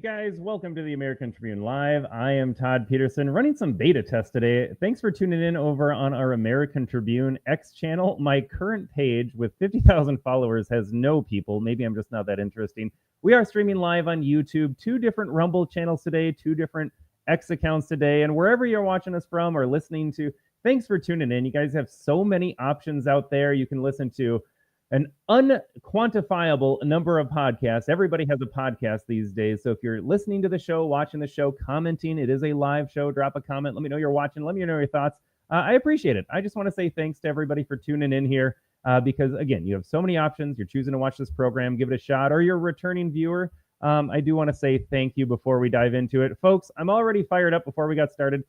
guys, welcome to the American Tribune Live. I am Todd Peterson, running some beta tests today. Thanks for tuning in over on our American Tribune X channel. My current page with 50,000 followers has no people. Maybe I'm just not that interesting. We are streaming live on YouTube, 2 different Rumble channels today, 2 different X accounts today, and wherever you're watching us from or listening to, thanks for tuning in. You guys have so many options out there. You can listen to an unquantifiable number of podcasts. Everybody has a podcast these days. So if you're listening to the show, watching the show, commenting, it is a live show. Drop a comment. Let me know you're watching. Let me know your thoughts. I appreciate it. I just want to say thanks to everybody for tuning in here because, again, you have so many options. You're choosing to watch this program. Give it a shot. Or you're a returning viewer. I do want to say thank you before we dive into it. Folks, I'm already fired up before we got started.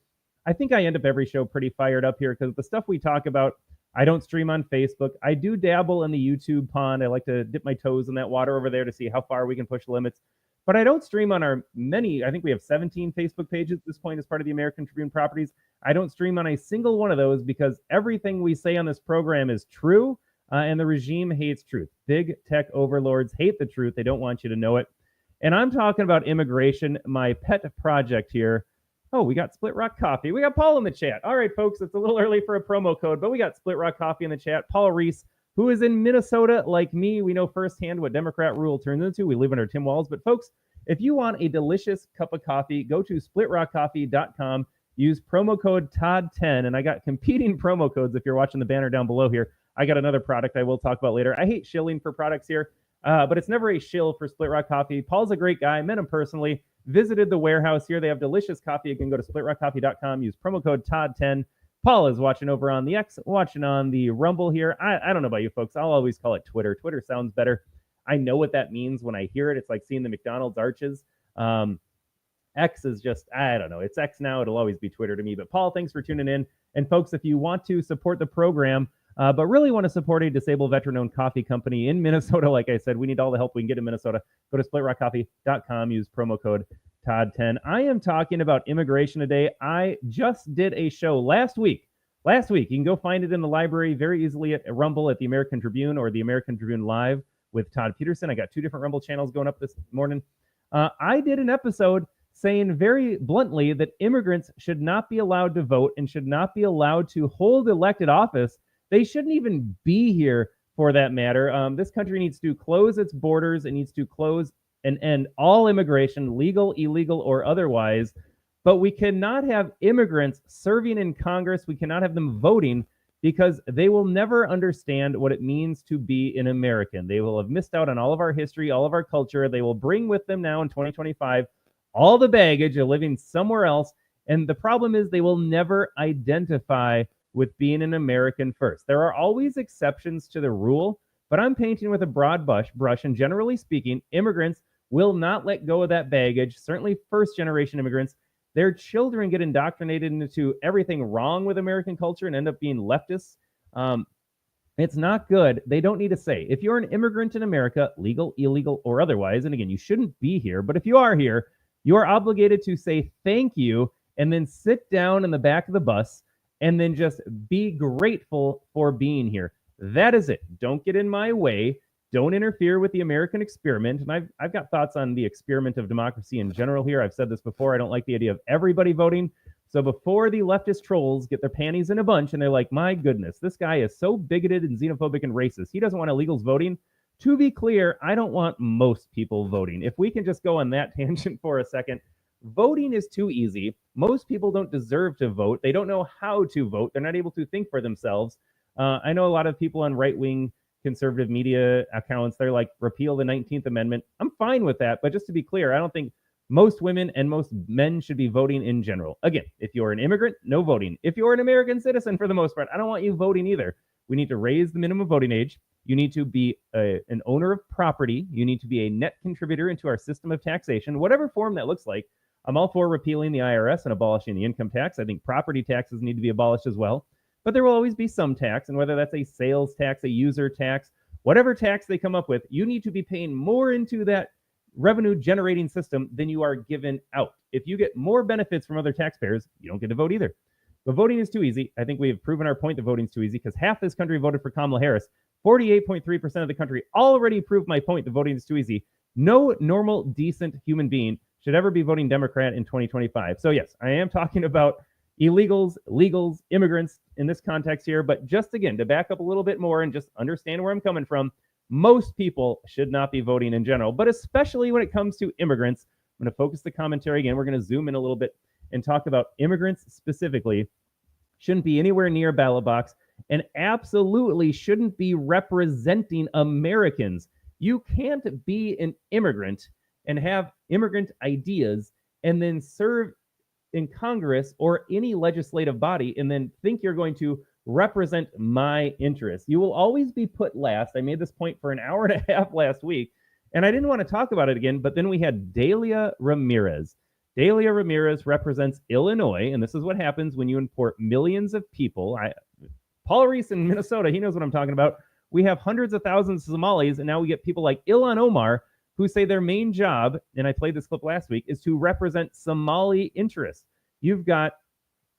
I think I end up every show pretty fired up here because the stuff we talk about, I don't stream on Facebook. I do dabble in the YouTube pond. I like to dip my toes in that water over there to see how far we can push the limits. But I don't stream on our many, I think we have 17 Facebook pages at this point as part of the American Tribune properties. I don't stream on a single one of those because everything we say on this program is true, and the regime hates truth. Big tech overlords hate the truth. They don't want you to know it. And I'm talking about immigration, my pet project here. Oh, we got Split Rock Coffee. We got Paul in the chat. All right, folks, it's a little early for a promo code, but we got Split Rock Coffee in the chat. Paul Reese, who is in Minnesota like me. We know firsthand what Democrat rule turns into. We live under Tim Walz. But, folks, if you want a delicious cup of coffee, go to splitrockcoffee.com. Use promo code TOD10. And I got competing promo codes if you're watching the banner down below here. I got another product I will talk about later. I hate shilling for products here, but it's never a shill for Split Rock Coffee. Paul's a great guy. I met him personally. Visited the warehouse here. They have delicious coffee. You can go to splitrockcoffee.com. Use promo code TOD10. Paul is watching over on the X, watching on the Rumble here. I don't know about you folks. I'll always call it Twitter. Twitter sounds better. I know what that means when I hear it. It's like seeing the McDonald's arches. X is just, I don't know. It's X now. It'll always be Twitter to me. But Paul, thanks for tuning in. And folks, if you want to support the program, but really want to support a disabled veteran-owned coffee company in Minnesota, like I said, we need all the help we can get in Minnesota. Go to splitrockcoffee.com. Use promo code TOD10. I am talking about immigration today. I just did a show last week. You can go find it in the library very easily at Rumble at the American Tribune or the American Tribune Live with Todd Peterson. I got 2 different Rumble channels going up this morning. I did an episode saying very bluntly that immigrants should not be allowed to vote and should not be allowed to hold elected office. They shouldn't even be here for that matter. This country needs to close its borders. It needs to close and end all immigration, legal, illegal, or otherwise. But we cannot have immigrants serving in Congress. We cannot have them voting because they will never understand what it means to be an American. They will have missed out on all of our history, all of our culture. They will bring with them now in 2025 all the baggage of living somewhere else. And the problem is they will never identify with being an American first. There are always exceptions to the rule, but I'm painting with a broad brush, and generally speaking, immigrants will not let go of that baggage. Certainly first-generation immigrants, their children get indoctrinated into everything wrong with American culture and end up being leftists. It's not good. They don't need to say. If you're an immigrant in America, legal, illegal, or otherwise, and again, you shouldn't be here, but if you are here, you are obligated to say thank you and then sit down in the back of the bus and then just be grateful for being here. That is it. Don't get in my way. Don't interfere with the American experiment. And I've got thoughts on the experiment of democracy in general here. I've said this before. I don't like the idea of everybody voting. So before the leftist trolls get their panties in a bunch and they're like, my goodness, this guy is so bigoted and xenophobic and racist. He doesn't want illegals voting. To be clear, I don't want most people voting. If we can just go on that tangent for a second, voting is too easy. Most people don't deserve to vote. They don't know how to vote. They're not able to think for themselves. I know a lot of people on right-wing conservative media accounts, they're like, repeal the 19th Amendment. I'm fine with that. But just to be clear, I don't think most women and most men should be voting in general. Again, if you're an immigrant, no voting. If you're an American citizen, for the most part, I don't want you voting either. We need to raise the minimum voting age. You need to be an owner of property. You need to be a net contributor into our system of taxation, whatever form that looks like. I'm all for repealing the IRS and abolishing the income tax. I think property taxes need to be abolished as well. But there will always be some tax, and whether that's a sales tax, a user tax, whatever tax they come up with, you need to be paying more into that revenue generating system than you are given out. If you get more benefits from other taxpayers, you don't get to vote either. But voting is too easy. I think we have proven our point that voting is too easy because half this country voted for Kamala Harris. 48.3% of the country already proved my point that voting is too easy. No normal, decent human being should ever be voting Democrat in 2025. So yes, I am talking about illegals, legals, immigrants in this context here. But just again, to back up a little bit more and just understand where I'm coming from, most people should not be voting in general, but especially when it comes to immigrants. I'm going to focus the commentary again. We're going to zoom in a little bit and talk about immigrants specifically. Shouldn't be anywhere near a ballot box and absolutely shouldn't be representing Americans. You can't be an immigrant and have immigrant ideas and then serve in Congress or any legislative body and then think you're going to represent my interests. You will always be put last. I made this point for an hour and a half last week, and I didn't want to talk about it again, but then we had Delia Ramirez. Delia Ramirez represents Illinois, and this is what happens when you import millions of people. Paul Reese in Minnesota, he knows what I'm talking about. We have hundreds of thousands of Somalis, and now we get people like Ilhan Omar, who say their main job, and I played this clip last week, is to represent Somali interests. You've got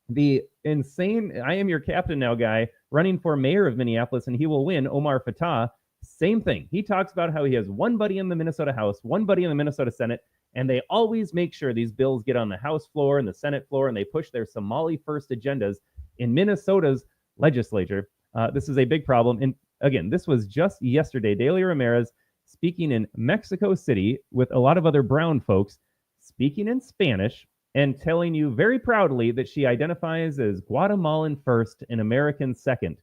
the insane I am your captain now guy running for mayor of Minneapolis, and he will win, Omar Fatah. Same thing. He talks about how he has one buddy in the Minnesota House, one buddy in the Minnesota Senate, and they always make sure these bills get on the House floor and the Senate floor, and they push their Somali first agendas in Minnesota's legislature. This is a big problem. And again, this was just yesterday. Delia Ramirez speaking in Mexico City with a lot of other brown folks, speaking in Spanish and telling you very proudly that she identifies as Guatemalan first and American second.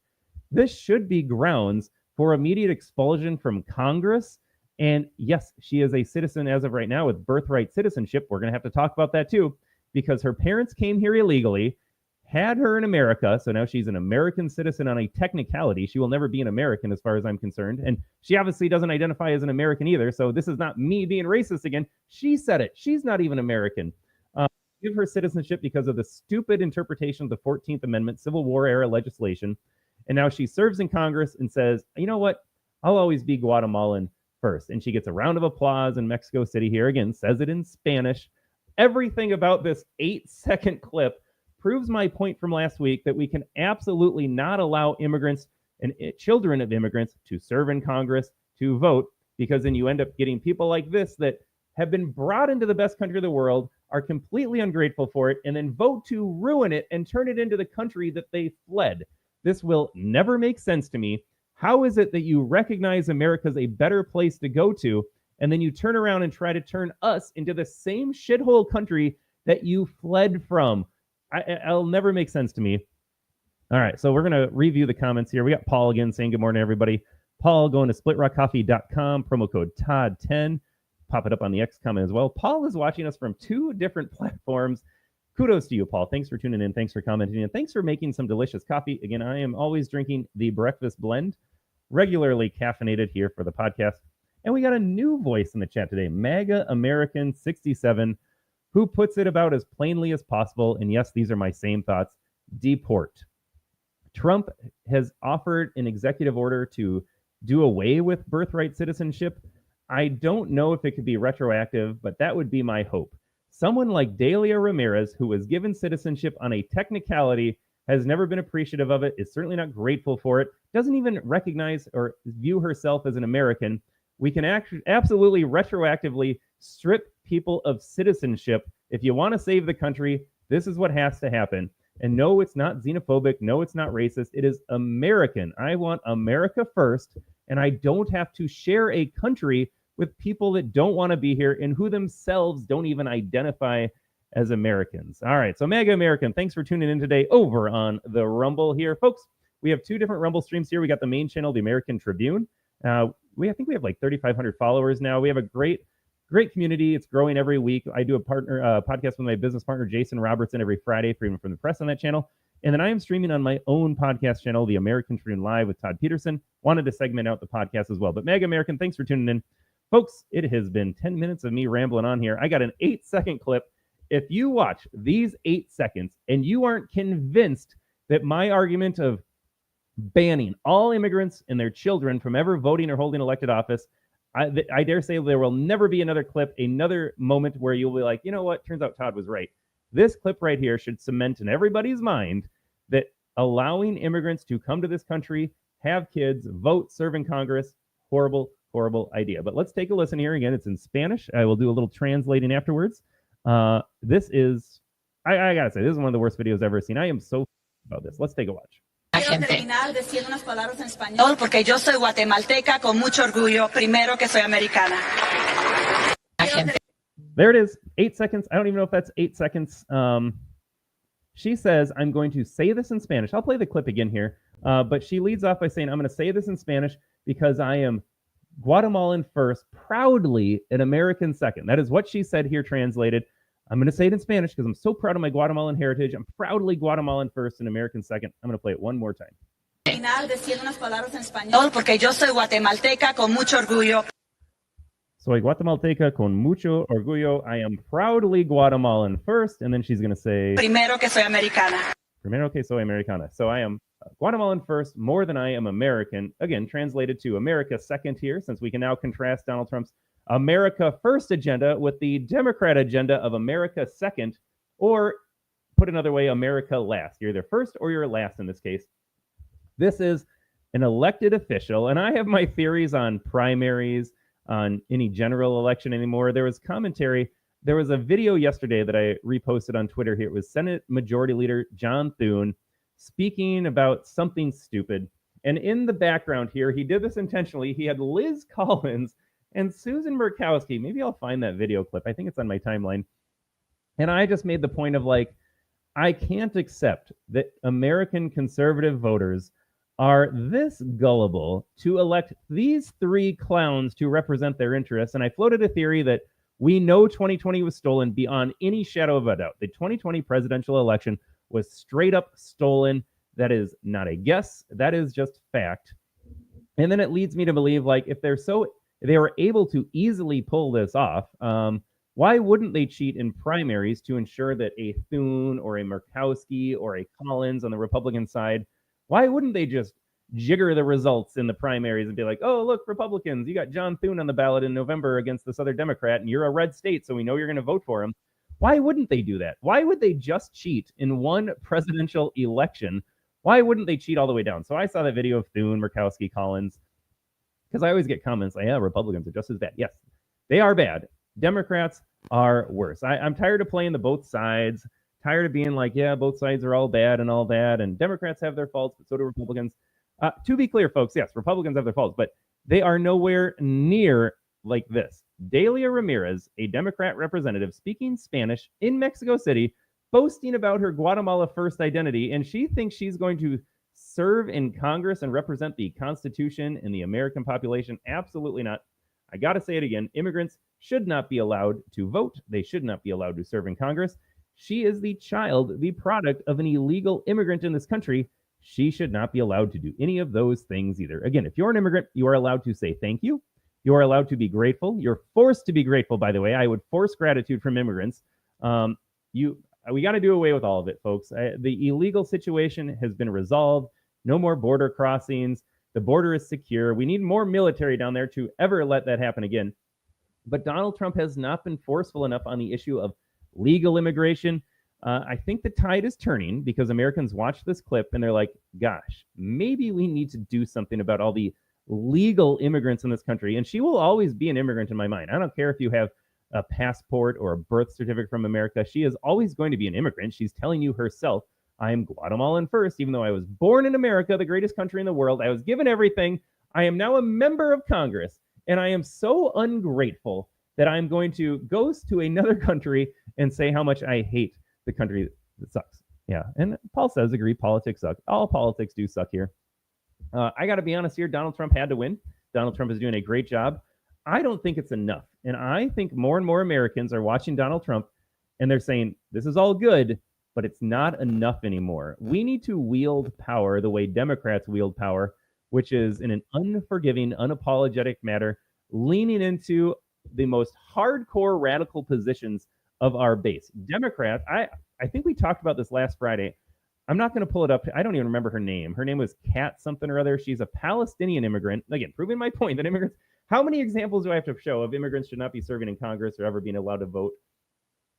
This should be grounds for immediate expulsion from Congress. And yes, she is a citizen as of right now with birthright citizenship. We're going to have to talk about that too, because her parents came here illegally, had her in America, so now she's an American citizen on a technicality. She will never be an American as far as I'm concerned. And she obviously doesn't identify as an American either, so this is not me being racist again. She said it. She's not even American. Give her citizenship because of the stupid interpretation of the 14th Amendment, Civil War era legislation. And now she serves in Congress and says, you know what? I'll always be Guatemalan first. And she gets a round of applause in Mexico City here, again, says it in Spanish. Everything about this 8-second clip proves my point from last week that we can absolutely not allow immigrants and children of immigrants to serve in Congress, to vote, because then you end up getting people like this that have been brought into the best country of the world, are completely ungrateful for it, and then vote to ruin it and turn it into the country that they fled. This will never make sense to me. How is it that you recognize America's a better place to go to, and then you turn around and try to turn us into the same shithole country that you fled from? It'll never make sense to me. All right, so we're going to review the comments here. We got Paul again saying good morning, everybody. Paul going to splitrockcoffee.com, promo code TOD10. Pop it up on the X comment as well. Paul is watching us from 2 different platforms. Kudos to you, Paul. Thanks for tuning in. Thanks for commenting. And thanks for making some delicious coffee. Again, I am always drinking the breakfast blend, regularly caffeinated here for the podcast. And we got a new voice in the chat today, MAGA American 67, who puts it about as plainly as possible. And yes, these are my same thoughts. Deport. Trump has offered an executive order to do away with birthright citizenship. I don't know if it could be retroactive, but that would be my hope. Someone like Delia Ramirez, who was given citizenship on a technicality, has never been appreciative of it, is certainly not grateful for it, doesn't even recognize or view herself as an American. We can absolutely retroactively strip people of citizenship. If you want to save the country, this is what has to happen. And no, it's not xenophobic. No, it's not racist. It is American. I want America first, and I don't have to share a country with people that don't want to be here and who themselves don't even identify as Americans. All right, so MAGA American, thanks for tuning in today over on the Rumble here. Folks, we have 2 different Rumble streams here. We got the main channel, the American Tribune. I think we have like 3,500 followers now. We have a great community. It's growing every week. I do a podcast with my business partner, Jason Robertson, every Friday, Freedom from the Press on that channel. And then I am streaming on my own podcast channel, the American Tribune Live with Todd Peterson. Wanted to segment out the podcast as well. But MAGA American, thanks for tuning in. Folks, it has been 10 minutes of me rambling on here. I got an 8-second clip. If you watch these 8 seconds and you aren't convinced that my argument of banning all immigrants and their children from ever voting or holding elected office, I dare say there will never be another clip, another moment where you'll be like, you know what, turns out Todd was right. This clip right here should cement in everybody's mind that allowing immigrants to come to this country, have kids, vote, serve in Congress, horrible idea. But let's take a listen here. Again, it's in Spanish. I will do a little translating afterwards. This is, I gotta say, this is one of the worst videos I've ever seen. I am so about this. Let's take a watch. Quiero terminar diciendo unas palabras en español porque yo soy guatemalteca con mucho orgullo, primero que soy americana. There it is, 8 seconds. I don't even know if that's 8 seconds. She says, I'm going to say this in Spanish. I'll play the clip again here. But she leads off by saying, I'm going to say this in Spanish because I am Guatemalan first, proudly an American second. That is what she said here translated. I'm going to say it in Spanish because I'm so proud of my Guatemalan heritage. I'm proudly Guatemalan first and American second. I'm going to play it one more time. Terminar diciendo unas palabras en español porque yo soy guatemalteca con mucho orgullo. Soy guatemalteca con mucho orgullo. I am proudly Guatemalan first. And then she's going to say, Primero que soy americana. Primero que soy americana. So I am Guatemalan first more than I am American. Again, translated to America second here, since we can now contrast Donald Trump's America first agenda with the Democrat agenda of America second, or put another way, America last. You're either first or you're last in this case. This is an elected official, and I have my theories on primaries, on any general election anymore. There was commentary. There was a video yesterday that I reposted on Twitter here. It was Senate Majority Leader John Thune speaking about something stupid. And in the background here, he did this intentionally. He had Liz Collins and Susan Murkowski. Maybe I'll find that video clip. I think it's on my timeline. And I just made the point of like, I can't accept that American conservative voters are this gullible to elect these three clowns to represent their interests. And I floated a theory that we know 2020 was stolen beyond any shadow of a doubt. The 2020 presidential election was straight up stolen. That is not a guess. That is just fact. And then it leads me to believe, like, if they were able to easily pull this off, why wouldn't they cheat in primaries to ensure that a Thune or a Murkowski or a Collins on the Republican side, why wouldn't they just jigger the results in the primaries and be like, oh, look, Republicans, you got John Thune on the ballot in November against this other Democrat, and you're a red state, so we know you're going to vote for him. Why wouldn't they do that? Why would they just cheat in one presidential election? Why wouldn't they cheat all the way down? So I saw that video of Thune, Murkowski, Collins, because I always get comments like, yeah, Republicans are just as bad. Yes, they are bad. Democrats are worse. I'm tired of playing the both sides, tired of being like, yeah, both sides are all bad and all that, and Democrats have their faults, but so do Republicans. To be clear, folks, yes, Republicans have their faults, but they are nowhere near like this. Delia Ramirez, a Democrat representative speaking Spanish in Mexico City, boasting about her Guatemala first identity, and she thinks she's going to serve in Congress and represent the Constitution and the American population. Absolutely not. I got to say it again. Immigrants should not be allowed to vote. They should not be allowed to serve in Congress. She is the child, the product of an illegal immigrant in this country. She should not be allowed to do any of those things either. Again, if you're an immigrant, you are allowed to say thank you. You are allowed to be grateful. You're forced to be grateful, by the way. I would force gratitude from immigrants. We got to do away with all of it, folks. The illegal situation has been resolved. No more border crossings. The border is secure. We need more military down there to ever let that happen again. But Donald Trump has not been forceful enough on the issue of legal immigration. I think the tide is turning because Americans watch this clip and they're like, gosh, maybe we need to do something about all the legal immigrants in this country. And she will always be an immigrant in my mind. I don't care if you have a passport or a birth certificate from America. She is always going to be an immigrant. She's telling you herself, I am Guatemalan first, even though I was born in America, the greatest country in the world. I was given everything. I am now a member of Congress, and I am so ungrateful that I'm going to go to another country and say how much I hate the country that sucks. Yeah, and Paul says, agree, politics suck. All politics do suck here. I got to be honest here, Donald Trump had to win. Donald Trump is doing a great job. I don't think it's enough. And I think more and more Americans are watching Donald Trump and they're saying, this is all good, but it's not enough anymore. We need to wield power the way Democrats wield power, which is in an unforgiving, unapologetic manner, leaning into the most hardcore radical positions of our base. Democrats, I think we talked about this last Friday. I'm not going to pull it up. I don't even remember her name. Her name was Kat something or other. She's a Palestinian immigrant. Again, proving my point that immigrants, how many examples do I have to show of immigrants should not be serving in Congress or ever being allowed to vote?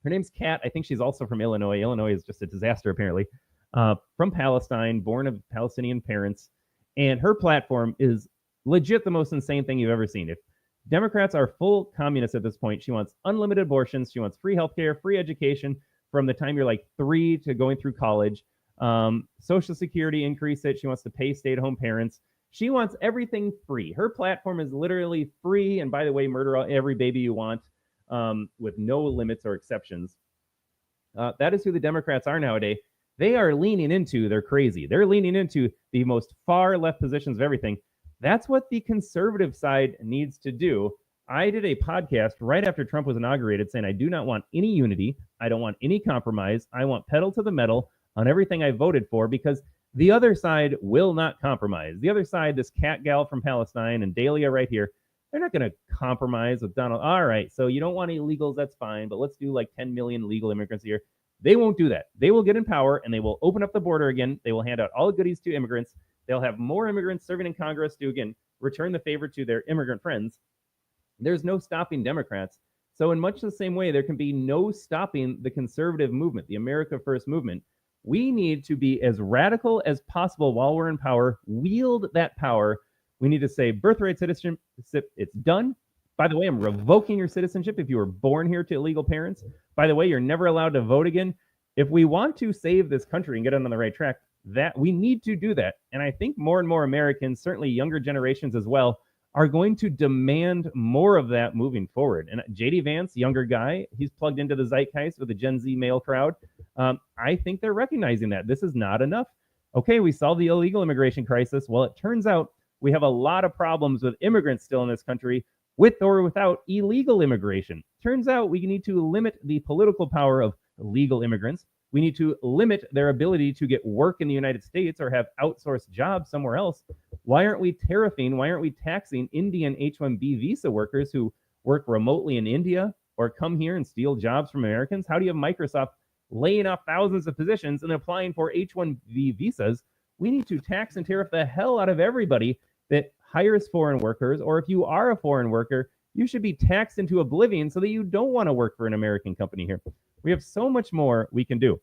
Her name's Kat. I think she's also from Illinois. Illinois is just a disaster, apparently. From Palestine, born of Palestinian parents. And her platform is legit the most insane thing you've ever seen. If Democrats are full communists at this point. She wants unlimited abortions. She wants free healthcare, free education from the time you're like 3 to going through college. Social Security, increase it. She wants to pay stay-at-home parents. She wants everything free. Her platform is literally free. And by the way, murder every baby you want with no limits or exceptions. That is who the Democrats are nowadays. They are leaning into, they're crazy. They're leaning into the most far left positions of everything. That's what the conservative side needs to do. I did a podcast right after Trump was inaugurated saying, I do not want any unity. I don't want any compromise. I want pedal to the metal on everything I voted for, because the other side will not compromise. The other side, this cat gal from Palestine and Delia right here, they're not going to compromise with Donald. All right, so you don't want illegals, that's fine, but let's do like 10 million legal immigrants a year. They won't do that. They will get in power and they will open up the border again. They will hand out all the goodies to immigrants. They'll have more immigrants serving in Congress to, again, return the favor to their immigrant friends. There's no stopping Democrats. So in much the same way, there can be no stopping the conservative movement, the America First movement. We need to be as radical as possible while we're in power, wield that power. We need to say birthright citizenship, it's done. By the way, I'm revoking your citizenship if you were born here to illegal parents. By the way, you're never allowed to vote again. If we want to save this country and get it on the right track, that we need to do that. And I think more and more Americans, certainly younger generations as well, are going to demand more of that moving forward. And JD Vance, younger guy, he's plugged into the zeitgeist with the Gen Z male crowd. I think they're recognizing that this is not enough. Okay, we solved the illegal immigration crisis. Well, it turns out we have a lot of problems with immigrants still in this country, with or without illegal immigration. Turns out we need to limit the political power of illegal immigrants. We need to limit their ability to get work in the United States or have outsourced jobs somewhere else. Why aren't we tariffing? Why aren't we taxing Indian H-1B visa workers who work remotely in India or come here and steal jobs from Americans? How do you have Microsoft laying off thousands of positions and applying for H-1B visas? We need to tax and tariff the hell out of everybody that hires foreign workers, or if you are a foreign worker, you should be taxed into oblivion so that you don't want to work for an American company here. We have so much more we can do.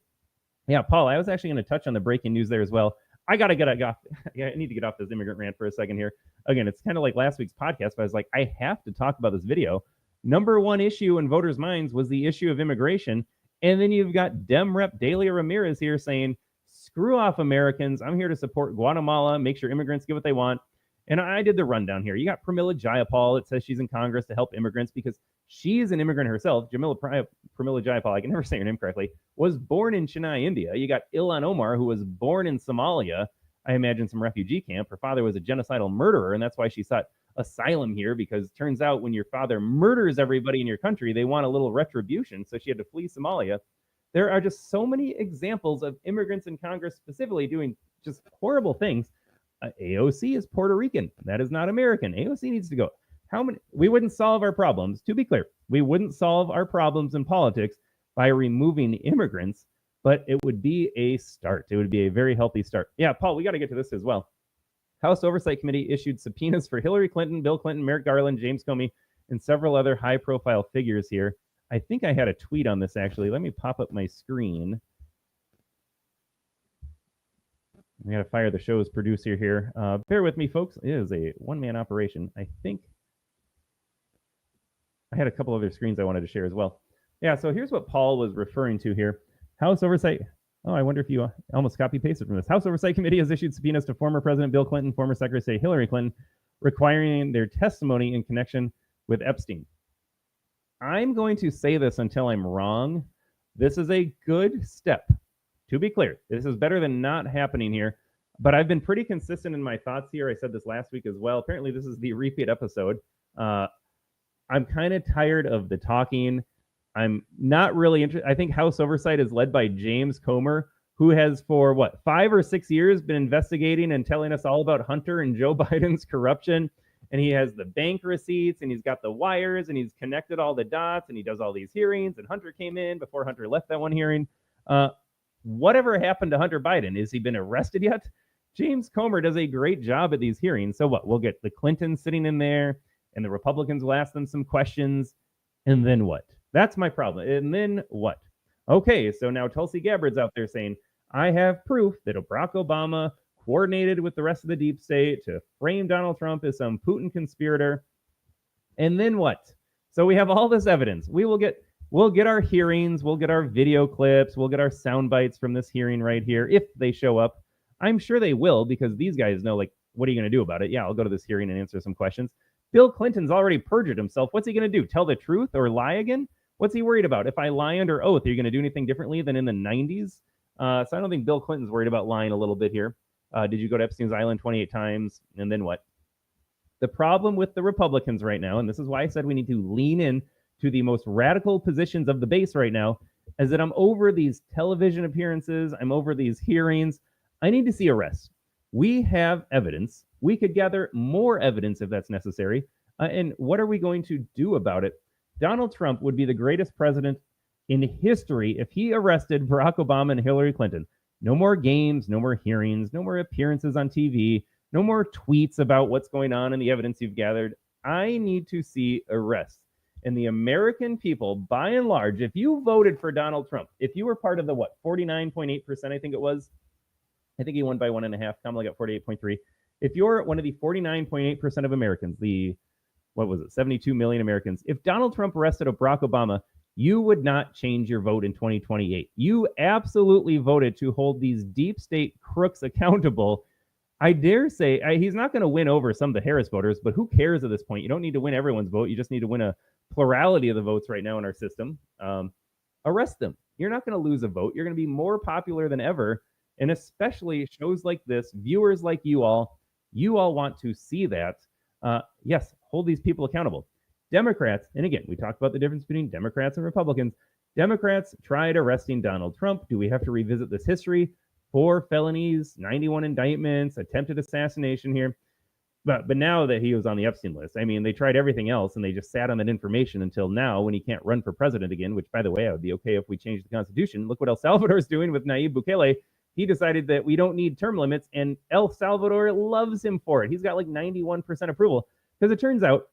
Yeah, Paul, I was actually going to touch on the breaking news there as well. I got to get off. I need to get off this immigrant rant for a second here. Again, it's kind of like last week's podcast, but I was like, I have to talk about this video. Number one issue in voters' minds was the issue of immigration. And then you've got Dem Rep Delia Ramirez here saying, screw off Americans. I'm here to support Guatemala, make sure immigrants get what they want. And I did the rundown here. You got Pramila Jayapal. It says she's in Congress to help immigrants because she's an immigrant herself. Pramila Jayapal, I can never say her name correctly, was born in Chennai, India. You got Ilhan Omar, who was born in Somalia, I imagine some refugee camp. Her father was a genocidal murderer, and that's why she sought asylum here, because it turns out when your father murders everybody in your country, they want a little retribution, so she had to flee Somalia. There are just so many examples of immigrants in Congress specifically doing just horrible things. AOC is Puerto Rican. That is not American. AOC needs to go. How many? We wouldn't solve our problems. To be clear, we wouldn't solve our problems in politics by removing immigrants, but it would be a start. It would be a very healthy start. Yeah, Paul, we got to get to this as well. House Oversight Committee issued subpoenas for Hillary Clinton, Bill Clinton, Merrick Garland, James Comey, and several other high-profile figures here. I think I had a tweet on this, actually. Let me pop up my screen. We got to fire the show's producer here. Bear with me, folks. It is a one-man operation. I think I had a couple other screens I wanted to share as well. Yeah, so here's what Paul was referring to here. House Oversight. Oh, I wonder if you almost copy-pasted from this. House Oversight Committee has issued subpoenas to former President Bill Clinton, former Secretary of State Hillary Clinton, requiring their testimony in connection with Epstein. I'm going to say this until I'm wrong. This is a good step. To be clear, this is better than not happening here, but I've been pretty consistent in my thoughts here. I said this last week as well. Apparently, this is the repeat episode. I'm kind of tired of the talking. I'm not really interested. I think House Oversight is led by James Comer, who has for, 5 or 6 years been investigating and telling us all about Hunter and Joe Biden's corruption. And he has the bank receipts, and he's got the wires, and he's connected all the dots, and he does all these hearings. And Hunter came in before Hunter left that one hearing. Whatever happened to Hunter Biden? Has he been arrested yet? James Comer does a great job at these hearings. So what? We'll get the Clintons sitting in there, and the Republicans will ask them some questions, and then what? That's my problem. And then what? Okay, so now Tulsi Gabbard's out there saying, I have proof that Barack Obama coordinated with the rest of the deep state to frame Donald Trump as some Putin conspirator. And then what? So we have all this evidence. We'll get our hearings, we'll get our video clips, we'll get our sound bites from this hearing right here if they show up. I'm sure they will, because these guys know, like, what are you going to do about it? Yeah, I'll go to this hearing and answer some questions. Bill Clinton's already perjured himself. What's he going to do? Tell the truth or lie again? What's he worried about? If I lie under oath, are you going to do anything differently than in the 90s? So I don't think Bill Clinton's worried about lying a little bit here. Did you go to Epstein's Island 28 times? And then what? The problem with the Republicans right now, and this is why I said we need to lean in to the most radical positions of the base right now, is that I'm over these television appearances. I'm over these hearings. I need to see arrests. We have evidence. We could gather more evidence if that's necessary. And what are we going to do about it? Donald Trump would be the greatest president in history if he arrested Barack Obama and Hillary Clinton. No more games, no more hearings, no more appearances on TV, no more tweets about what's going on and the evidence you've gathered. I need to see arrests. And the American people, by and large, if you voted for Donald Trump, if you were part of the, 49.8%, I think it was, I think he won by 1.5, Kamala got 48.3. If you're one of the 49.8% of Americans, the, 72 million Americans, if Donald Trump arrested Barack Obama, you would not change your vote in 2028. You absolutely voted to hold these deep state crooks accountable. I dare say he's not going to win over some of the Harris voters, but who cares at this point? You don't need to win everyone's vote. You just need to win a plurality of the votes right now in our system. Arrest them. You're not going to lose a vote. You're going to be more popular than ever. And especially shows like this, viewers like you all want to see that. Yes, hold these people accountable. Democrats, and again, we talked about the difference between Democrats and Republicans. Democrats tried arresting Donald Trump. Do we have to revisit this history? 4 felonies, 91 indictments, attempted assassination here. But now that he was on the Epstein list, I mean, they tried everything else and they just sat on that information until now when he can't run for president again, which, by the way, I would be okay if we changed the Constitution. Look what El Salvador is doing with Nayib Bukele. He decided that we don't need term limits, and El Salvador loves him for it. He's got like 91% approval, because it turns out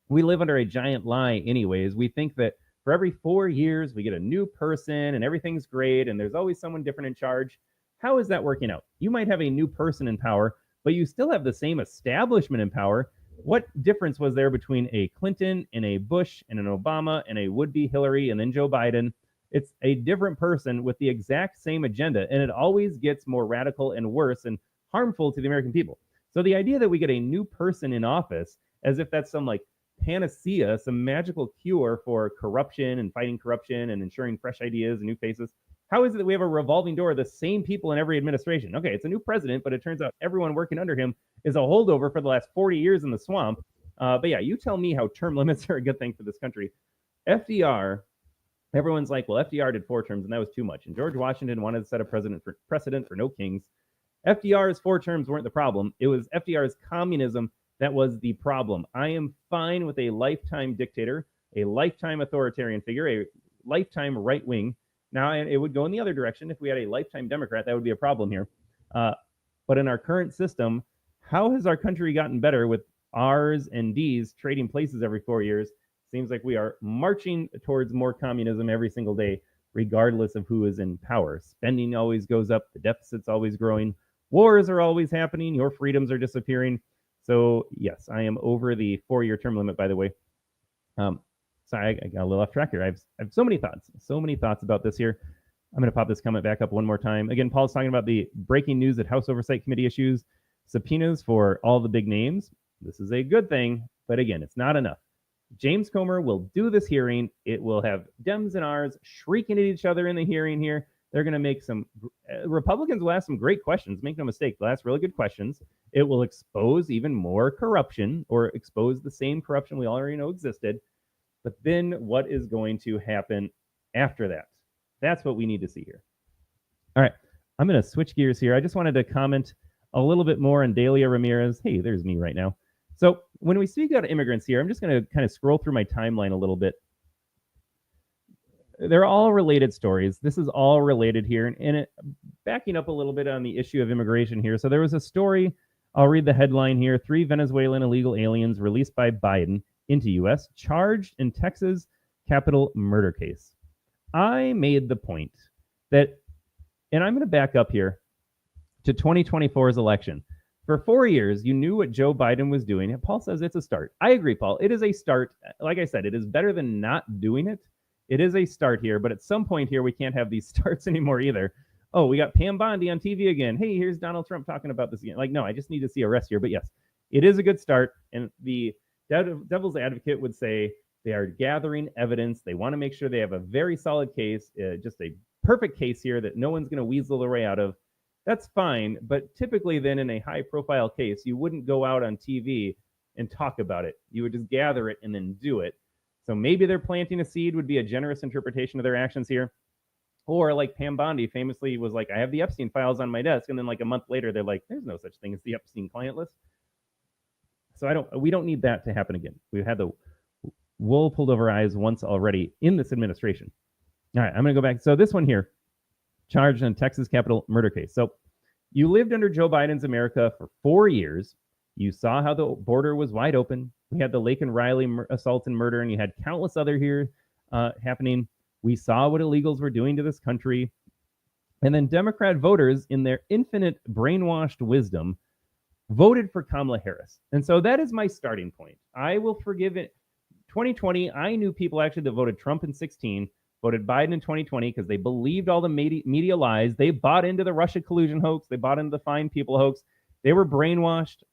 we live under a giant lie anyways. We think that for every 4 years, we get a new person and everything's great and there's always someone different in charge. How is that working out? You might have a new person in power, but you still have the same establishment in power. What difference was there between a Clinton and a Bush and an Obama and a would-be Hillary and then Joe Biden? It's a different person with the exact same agenda, and it always gets more radical and worse and harmful to the American people. So the idea that we get a new person in office as if that's some like panacea, some magical cure for corruption and fighting corruption and ensuring fresh ideas and new faces. How is it that we have a revolving door of the same people in every administration? Okay, it's a new president, but it turns out everyone working under him is a holdover for the last 40 years in the swamp. But yeah, you tell me how term limits are a good thing for this country. FDR, everyone's like, well, FDR did 4 terms and that was too much. And George Washington wanted to set a precedent for no kings. FDR's 4 terms weren't the problem. It was FDR's communism that was the problem. I am fine with a lifetime dictator, a lifetime authoritarian figure, a lifetime right wing. Now, it would go in the other direction. If we had a lifetime Democrat, that would be a problem here. But in our current system, how has our country gotten better with R's and D's trading places every 4 years? Seems like we are marching towards more communism every single day, regardless of who is in power. Spending always goes up. The deficit's always growing. Wars are always happening. Your freedoms are disappearing. So, yes, I am over the 4-year term limit, by the way. Sorry, I got a little off track here. I have so many thoughts about this here. I'm going to pop this comment back up one more time. Again, Paul's talking about the breaking news that House Oversight Committee issues subpoenas for all the big names. This is a good thing, but again, it's not enough. James Comer will do this hearing. It will have Dems and R's shrieking at each other in the hearing here. They're going to make some, Republicans will ask some great questions. Make no mistake, they'll ask really good questions. It will expose even more corruption, or expose the same corruption we already know existed. But then what is going to happen after that? That's what we need to see here. All right, I'm going to switch gears here. I just wanted to comment a little bit more on Delia Ramirez. Hey, there's me right now. So when we speak about immigrants here, I'm just going to kind of scroll through my timeline a little bit. They're all related stories. This is all related here. And backing up a little bit on the issue of immigration here. So there was a story, I'll read the headline here. 3 Venezuelan illegal aliens released by Biden into U.S., charged in Texas capital murder case. I made the point that, and I'm going to back up here to 2024's election. For 4 years, you knew what Joe Biden was doing. And Paul says it's a start. I agree, Paul. It is a start. Like I said, it is better than not doing it. It is a start here, but at some point here, we can't have these starts anymore either. Oh, we got Pam Bondi on TV again. Hey, here's Donald Trump talking about this again. Like, no, I just need to see a rest here. But yes, it is a good start. And the devil's advocate would say they are gathering evidence. They want to make sure they have a very solid case, just a perfect case here that no one's going to weasel their way out of. That's fine. But typically then in a high profile case, you wouldn't go out on TV and talk about it. You would just gather it and then do it. So maybe they're planting a seed would be a generous interpretation of their actions here. Or like Pam Bondi famously was like, I have the Epstein files on my desk. And then like a month later, they're like, there's no such thing as the Epstein client list. So we don't need that to happen again. We've had the wool pulled over our eyes once already in this administration. All right, I'm going to go back. So this one here, charged in a Texas Capitol murder case. So you lived under Joe Biden's America for 4 years. You saw how the border was wide open. We had the Lake and Riley assault and murder, and you had countless other here happening. We saw what illegals were doing to this country. And then Democrat voters, in their infinite brainwashed wisdom, voted for Kamala Harris. And so that is my starting point. I will forgive it. 2020, I knew people actually that voted Trump in 16, voted Biden in 2020 because they believed all the media lies. They bought into the Russia collusion hoax. They bought into the fine people hoax. They were brainwashed.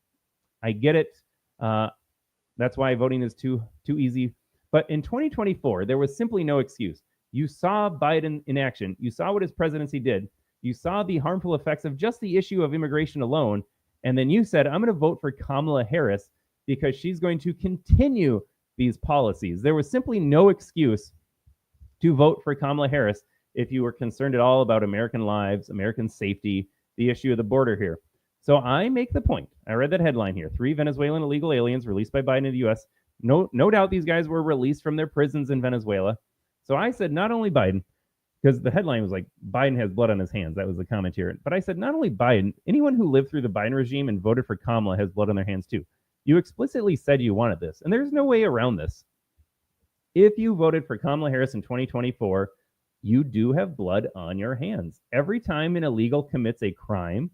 I get it. That's why voting is too easy. But in 2024, there was simply no excuse. You saw Biden in action. You saw what his presidency did. You saw the harmful effects of just the issue of immigration alone. And then you said, I'm going to vote for Kamala Harris because she's going to continue these policies. There was simply no excuse to vote for Kamala Harris if you were concerned at all about American lives, American safety, the issue of the border here. So I make the point. I read that headline here. 3 Venezuelan illegal aliens released by Biden in the U.S. No doubt these guys were released from their prisons in Venezuela. So I said not only Biden, because the headline was like, Biden has blood on his hands. That was the comment here. But I said not only Biden, anyone who lived through the Biden regime and voted for Kamala has blood on their hands too. You explicitly said you wanted this, and there's no way around this. If you voted for Kamala Harris in 2024, you do have blood on your hands. Every time an illegal commits a crime,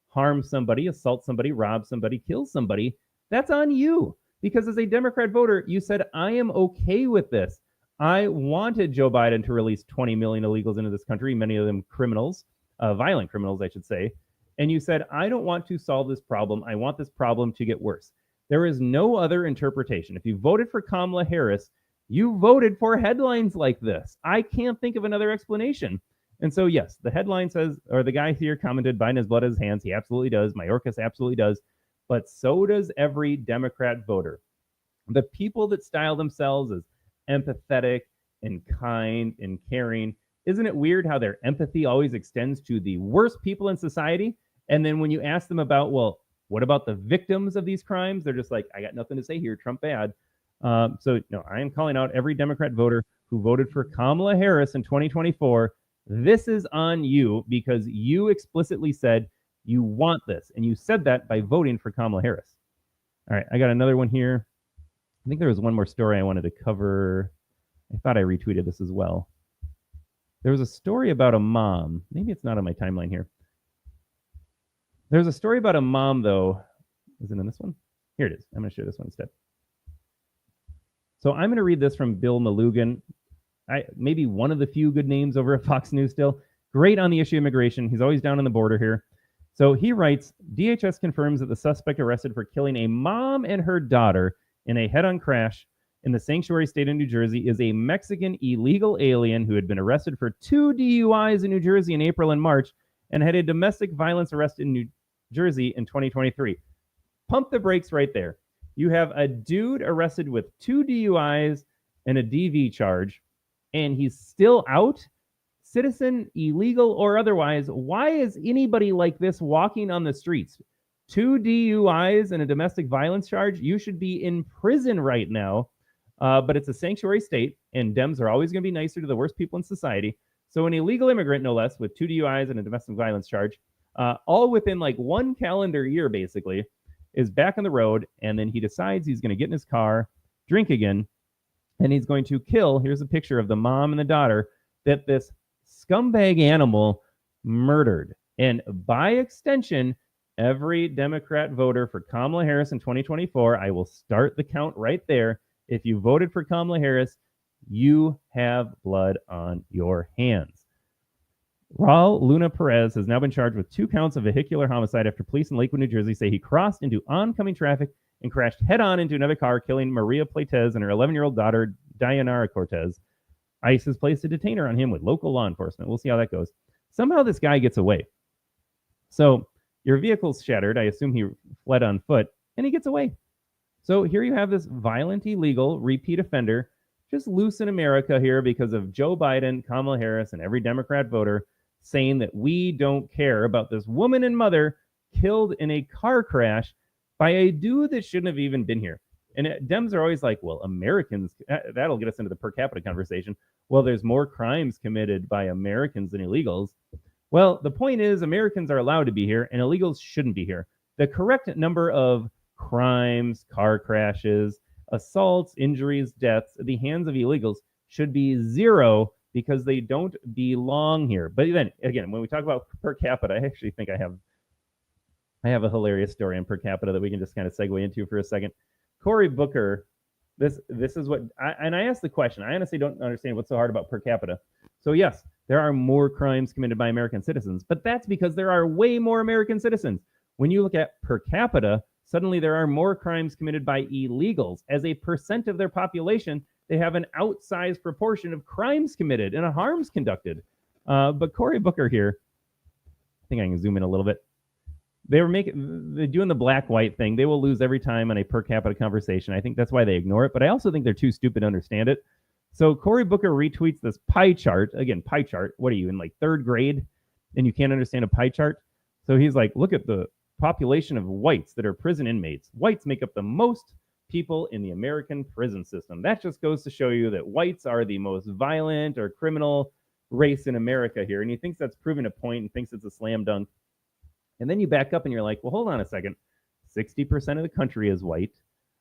harms somebody, assaults somebody, robs somebody, kills somebody, that's on you. Because as a Democrat voter, you said, I am okay with this. I wanted Joe Biden to release 20 million illegals into this country, many of them criminals, violent criminals, I should say. And you said, I don't want to solve this problem. I want this problem to get worse. There is no other interpretation. If you voted for Kamala Harris, you voted for headlines like this. I can't think of another explanation. And so, yes, the headline says, or the guy here commented, Biden has blood on his hands. He absolutely does. Mayorkas absolutely does. But so does every Democrat voter. The people that style themselves as empathetic and kind and caring, isn't it weird how their empathy always extends to the worst people in society? And then when you ask them about, well, what about the victims of these crimes? They're just like, I got nothing to say here. Trump bad. So, no, I am calling out every Democrat voter who voted for Kamala Harris in 2024. This is on you because you explicitly said you want this. And you said that by voting for Kamala Harris. All right, I got another one here. I think there was one more story I wanted to cover. I thought I retweeted this as well. There was a story about a mom. Maybe it's not on my timeline here. There's a story about a mom, though. Is it in this one? Here it is. I'm going to share this one instead. So I'm going to read this from Bill Malugan. Maybe one of the few good names over at Fox News still. Great on the issue of immigration. He's always down on the border here. So he writes, DHS confirms that the suspect arrested for killing a mom and her daughter in a head-on crash in the sanctuary state of New Jersey is a Mexican illegal alien who had been arrested for 2 DUIs in New Jersey in April and March and had a domestic violence arrest in New Jersey in 2023. Pump the brakes right there. You have a dude arrested with 2 DUIs and a DV charge, and he's still out, citizen, illegal, or otherwise. Why is anybody like this walking on the streets? 2 DUIs and a domestic violence charge? You should be in prison right now. But it's a sanctuary state, and Dems are always going to be nicer to the worst people in society. So an illegal immigrant, no less, with 2 DUIs and a domestic violence charge, all within like 1 calendar year, basically, is back on the road, and then he decides he's going to get in his car, drink again, and he's going to kill. Here's a picture of the mom and the daughter that this scumbag animal murdered. And by extension, Every Democrat voter for Kamala Harris in 2024, I will start the count right there. If you voted for Kamala Harris, you have blood on your hands. Raul Luna Perez has now been charged with 2 counts of vehicular homicide after police in Lakewood, New Jersey say he crossed into oncoming traffic and crashed head-on into another car, killing Maria Plates and her 11-year-old daughter, Dayanara Cortez. ICE has placed a detainer on him with local law enforcement. We'll see how that goes. Somehow this guy gets away. So your vehicle's shattered. I assume he fled on foot, and he gets away. So here you have this violent, illegal, repeat offender just loose in America here because of Joe Biden, Kamala Harris, and every Democrat voter saying that we don't care about this woman and mother killed in a car crash by a dude that shouldn't have even been here. And Dems are always like, well, Americans, that'll get us into the per capita conversation. Well, there's more crimes committed by Americans than illegals. Well, the point is Americans are allowed to be here and illegals shouldn't be here. The correct number of crimes, car crashes, assaults, injuries, deaths at the hands of illegals should be 0 because they don't belong here. But then again, when we talk about per capita, I actually think I have a hilarious story on per capita that we can just kind of segue into for a second. Cory Booker, this is what I asked the question. I honestly don't understand what's so hard about per capita. So yes, there are more crimes committed by American citizens, but that's because there are way more American citizens. When you look at per capita, suddenly there are more crimes committed by illegals. As a percent of their population, they have an outsized proportion of crimes committed and harms conducted. But Cory Booker here, I think I can zoom in a little bit. They're doing the black-white thing. They will lose every time on a per capita conversation. I think that's why they ignore it, but I also think they're too stupid to understand it. So Cory Booker retweets this pie chart. Again, pie chart. What are you, in like 3rd grade and you can't understand a pie chart? So he's like, look at the population of whites that are prison inmates. Whites make up the most people in the American prison system. That just goes to show you that whites are the most violent or criminal race in America here. And he thinks that's proving a point and thinks it's a slam dunk. And then you back up and you're like, well, hold on a second. 60% of the country is white.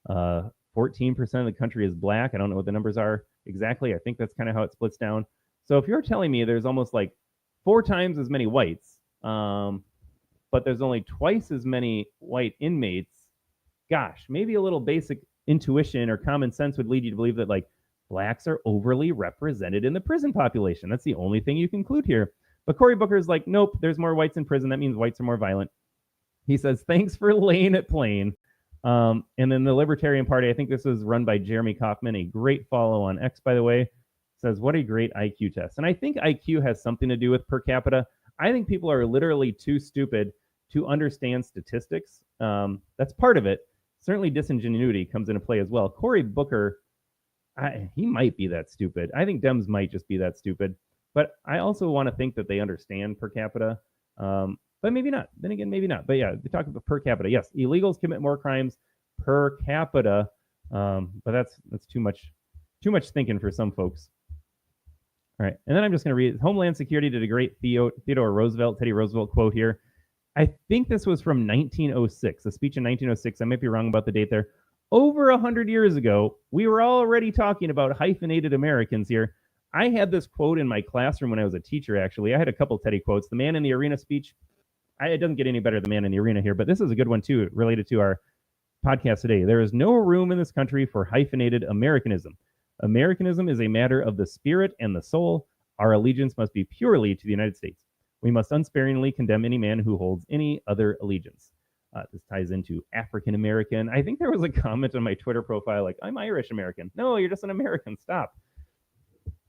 14% of the country is black. I don't know what the numbers are exactly. I think that's kind of how it splits down. So if you're telling me there's almost like 4 times as many whites, but there's only twice as many white inmates, gosh, maybe a little basic intuition or common sense would lead you to believe that like blacks are overly represented in the prison population. That's the only thing you conclude here. But Cory Booker is like, nope, there's more whites in prison. That means whites are more violent. He says, thanks for laying it plain. And then the Libertarian Party, I think this was run by Jeremy Kauffman, a great follow on X, by the way, says, what a great IQ test. And I think IQ has something to do with per capita. I think people are literally too stupid to understand statistics. That's part of it. Certainly disingenuity comes into play as well. Cory Booker, he might be that stupid. I think Dems might just be that stupid. But I also want to think that they understand per capita. But maybe not. Then again, maybe not. But yeah, they talk about per capita. Yes, illegals commit more crimes per capita. But that's too much thinking for some folks. All right. And then I'm just going to read Homeland Security did a great Teddy Roosevelt quote here. I think this was from 1906, a speech in 1906. I might be wrong about the date there. Over 100 years ago, we were already talking about hyphenated Americans here. I had this quote in my classroom when I was a teacher, actually. I had a couple Teddy quotes. The Man in the Arena speech. It doesn't get any better than The Man in the Arena here, but this is a good one, too, related to our podcast today. There is no room in this country for hyphenated Americanism. Americanism is a matter of the spirit and the soul. Our allegiance must be purely to the United States. We must unsparingly condemn any man who holds any other allegiance. This ties into African American. I think there was a comment on my Twitter profile like, I'm Irish American. No, you're just an American. Stop.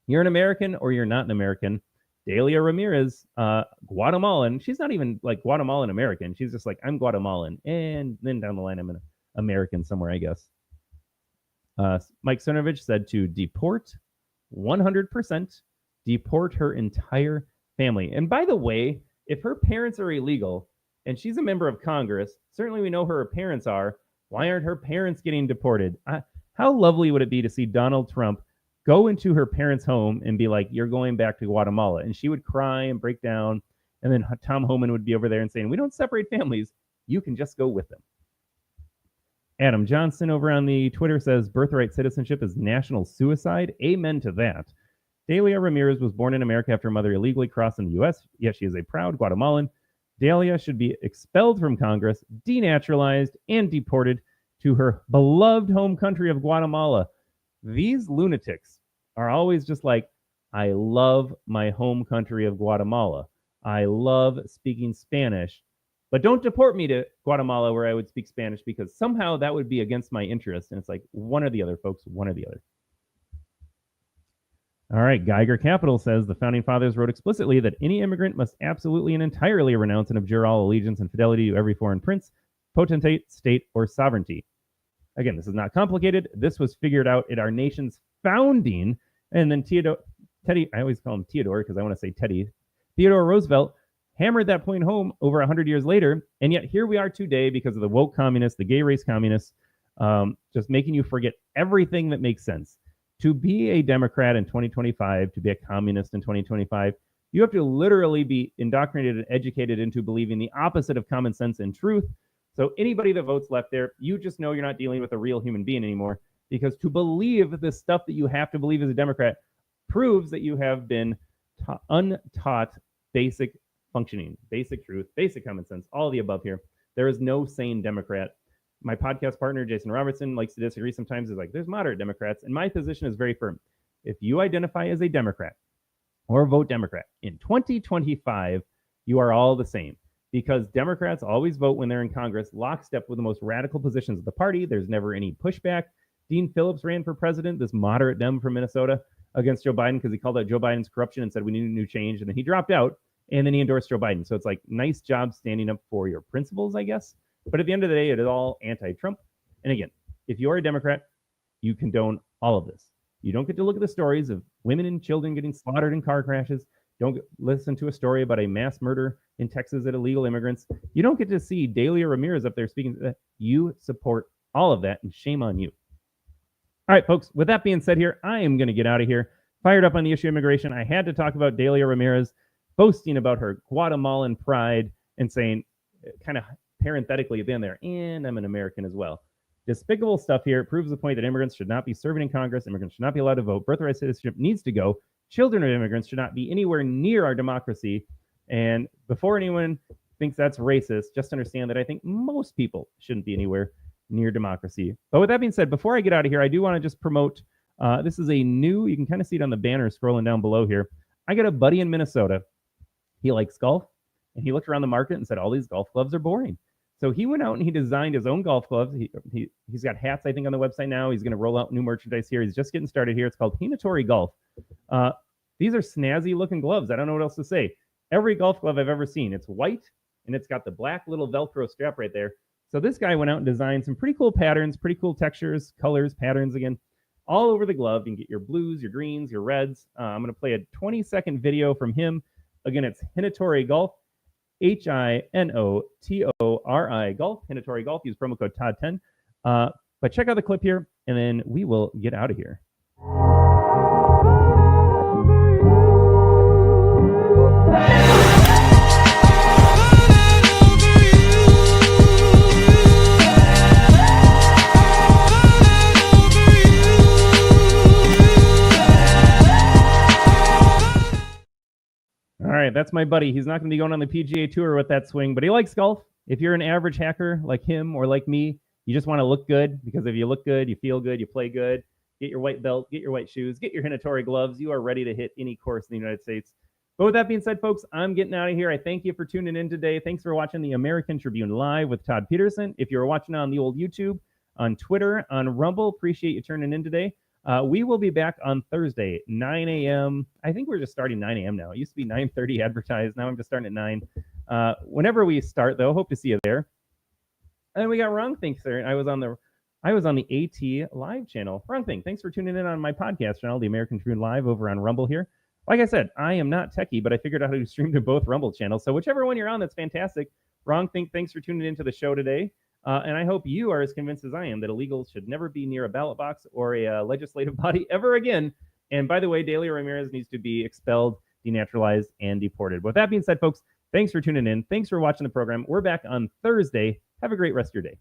You're an American or you're not an American. Delia Ramirez, Guatemalan. She's not even like Guatemalan American. She's just like, I'm Guatemalan. And then down the line, I'm an American somewhere, I guess. Mike Cernovich said to deport 100%, deport her entire family. And by the way, if her parents are illegal and she's a member of Congress, certainly we know her parents are. Why aren't her parents getting deported? How lovely would it be to see Donald Trump go into her parents' home and be like, you're going back to Guatemala. And she would cry and break down. And then Tom Homan would be over there and saying, we don't separate families. You can just go with them. Adam Johnson over on the Twitter says, birthright citizenship is national suicide. Amen to that. Delia Ramirez was born in America after her mother illegally crossed in the U.S. Yes, she is a proud Guatemalan. Delia should be expelled from Congress, denaturalized, and deported to her beloved home country of Guatemala. These lunatics are always just like, I love my home country of Guatemala. I love speaking Spanish, but don't deport me to Guatemala where I would speak Spanish because somehow that would be against my interest. And it's like one or the other, folks, one or the other. All right, Geiger Capital says the Founding Fathers wrote explicitly that any immigrant must absolutely and entirely renounce and abjure all allegiance and fidelity to every foreign prince, potentate, state, or sovereignty. Again, this is not complicated. This was figured out at our nation's founding. And then Teddy, I always call him Theodore because I want to say Teddy. Theodore Roosevelt hammered that point home over 100 years later. And yet here we are today because of the woke communists, the gay race communists, just making you forget everything that makes sense. To be a Democrat in 2025, to be a communist in 2025, you have to literally be indoctrinated and educated into believing the opposite of common sense and truth. So anybody that votes left there, you just know you're not dealing with a real human being anymore, because to believe the stuff that you have to believe as a Democrat proves that you have been untaught basic functioning, basic truth, basic common sense, all of the above here. There is no sane Democrat. My podcast partner, Jason Robertson, likes to disagree sometimes. Is like, there's moderate Democrats. And my position is very firm. If you identify as a Democrat or vote Democrat in 2025, you are all the same, because Democrats always vote when they're in Congress lockstep with the most radical positions of the party. There's never any pushback. Dean Phillips ran for president, this moderate Dem from Minnesota, against Joe Biden because he called out Joe Biden's corruption and said we need a new change. And then he dropped out and then he endorsed Joe Biden. So it's like, nice job standing up for your principles, I guess. But at the end of the day, it is all anti-Trump. And again, if you are a Democrat, you condone all of this. You don't get to look at the stories of women and children getting slaughtered in car crashes. Don't listen to a story about a mass murder in Texas at illegal immigrants. You don't get to see Delia Ramirez up there speaking. You support all of that, and shame on you. All right, folks, with that being said here, I am going to get out of here. Fired up on the issue of immigration. I had to talk about Delia Ramirez boasting about her Guatemalan pride and saying, kind of parenthetically at the end there, and I'm an American as well. Despicable stuff here. It proves the point that immigrants should not be serving in Congress. Immigrants should not be allowed to vote. Birthright citizenship needs to go. Children of immigrants should not be anywhere near our democracy. And before anyone thinks that's racist, just understand that I think most people shouldn't be anywhere near democracy. But with that being said, before I get out of here, I do want to just promote, this is a new, you can kind of see it on the banner scrolling down below here. I got a buddy in Minnesota. He likes golf, and he looked around the market and said, all these golf gloves are boring. So he went out and he designed his own golf gloves. He's got hats, I think, on the website now. He's going to roll out new merchandise here. He's just getting started here. It's called Denaturalize Golf. These are snazzy looking gloves. I don't know what else to say. Every golf glove I've ever seen, it's white, and it's got the black little Velcro strap right there. So this guy went out and designed some pretty cool patterns, pretty cool textures, colors, patterns, again, all over the glove. You can get your blues, your greens, your reds. I'm going to play a 20-second video from him. Again, it's Denaturalize Golf. Hinotori Golf, Hinotori Golf. Use promo code Todd10. But check out the clip here, and then we will get out of here. All right, that's my buddy. He's not going to be going on the PGA Tour with that swing, but he likes golf. If you're an average hacker like him or like me, you just want to look good, because if you look good, you feel good, you play good, get your white belt, get your white shoes, get your Denaturalize gloves, you are ready to hit any course in the United States. But with that being said, folks, I'm getting out of here. I thank you for tuning in today. Thanks for watching the American Tribune Live with Todd Peterson. If you're watching on the old YouTube, on Twitter, on Rumble, appreciate you tuning in today. We will be back on Thursday, 9 a.m. I think we're just starting 9 a.m. now. It used to be 9:30 advertised. Now I'm just starting at 9. Whenever we start, though, hope to see you there. And we got Wrong Thing, sir. I was on the AT Live channel. Wrong Thing, thanks for tuning in on my podcast channel, the American Tribune Live, over on Rumble here. Like I said, I am not techie, but I figured out how to stream to both Rumble channels. So whichever one you're on, that's fantastic. Wrong Thing, thanks for tuning into the show today. And I hope you are as convinced as I am that illegals should never be near a ballot box or a legislative body ever again. And by the way, Delia Ramirez needs to be expelled, denaturalized, and deported. With that being said, folks, thanks for tuning in. Thanks for watching the program. We're back on Thursday. Have a great rest of your day.